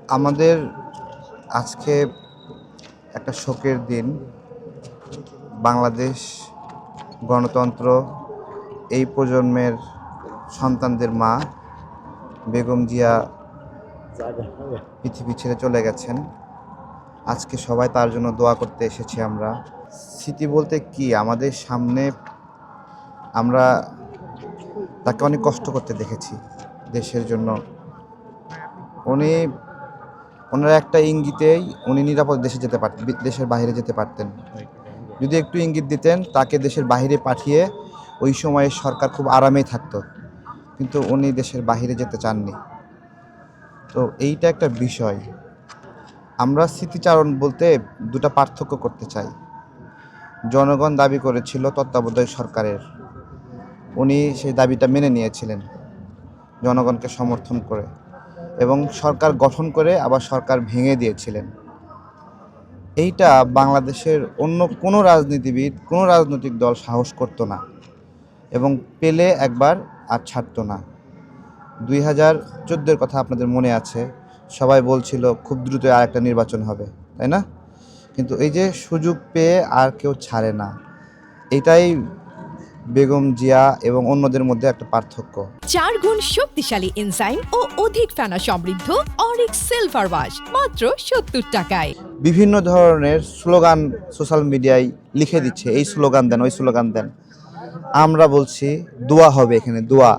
আমাদের আজকে একটা শোকের দিন। বাংলাদেশ গণতন্ত্র এই প্রজন্মের সন্তানদের মা বেগম জিয়া পৃথিবী ছেড়ে চলে গেছেন। আজকে সবাই তার জন্য দোয়া করতে এসেছি আমরা। স্মৃতি বলতে কি, আমাদের সামনে আমরা তাকে অনেক কষ্ট করতে দেখেছি দেশের জন্য। ওনার একটা ইঙ্গিতেই উনি নিরাপদ দেশে যেতে পারতেন, দেশের বাইরে যেতে পারতেন। যদি একটু ইঙ্গিত দিতেন তাকে দেশের বাইরে পাঠিয়ে ওই সময়ে সরকার খুব আরামেই থাকতো, কিন্তু উনি দেশের বাইরে যেতে চাননি। তো এইটা একটা বিষয়। আমরা স্মৃতিচারণ বলতে দুটা পার্থক্য করতে চাই। জনগণ দাবি করেছিল তত্ত্বাবধায়ক সরকারের, উনি সেই দাবিটা মেনে নিয়েছিলেন জনগণকে সমর্থন করে, এবং সরকার গঠন করে আবার সরকার ভেঙে দিয়েছিলেন। এইটা বাংলাদেশের অন্য কোনো রাজনীতিবিদ, কোনো রাজনৈতিক দল সাহস করতো না, এবং পেলে একবার আর ছাড়তো না। 2014-এর কথা আপনাদের মনে আছে, সবাই বলছিল খুব দ্রুত আরেকটা নির্বাচন হবে, তাই না? কিন্তু এই যে সুযোগ পেয়ে আর কেউ ছাড়ে না, এটাই বেগম জিয়া এবং অন্যদের মধ্যে একটা পার্থক্য। 4 গুণ শক্তিশালী এনজাইম ও অধিক ফেনা সমৃদ্ধ অরিক্স সিলভার ওয়াশ মাত্র 70 টাকায়। বিভিন্ন ধরনের স্লোগান সোশ্যাল মিডিয়ায় লিখে দিচ্ছে, এই স্লোগান দেন, ওই স্লোগান দেন। আমরা বলছি দোয়া হবে, এখানে দোয়া।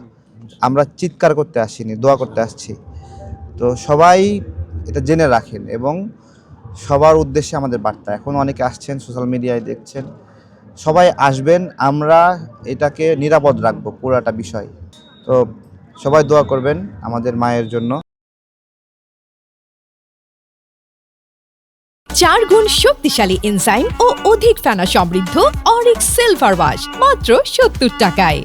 আমরা চিৎকার করতে আসিনি, দোয়া করতে আসছি। তো সবাই এটা জেনে রাখেন, এবং সবার উদ্দেশ্যে আমাদের বার্তা। এখন অনেকে আসছেন, সোশ্যাল মিডিয়ায় দেখছেন, সবাই আসবেন, আমরা এটাকে নিরাপদ রাখবো পুরাটা বিষয়। তো সবাই দোয়া করবেন আমাদের মায়ের জন্য। 4 গুণ শক্তিশালী এনজাইম ও অধিক ফেনা সমৃদ্ধ অরিক্স সিলভার ওয়াশ মাত্র 70 টাকায়।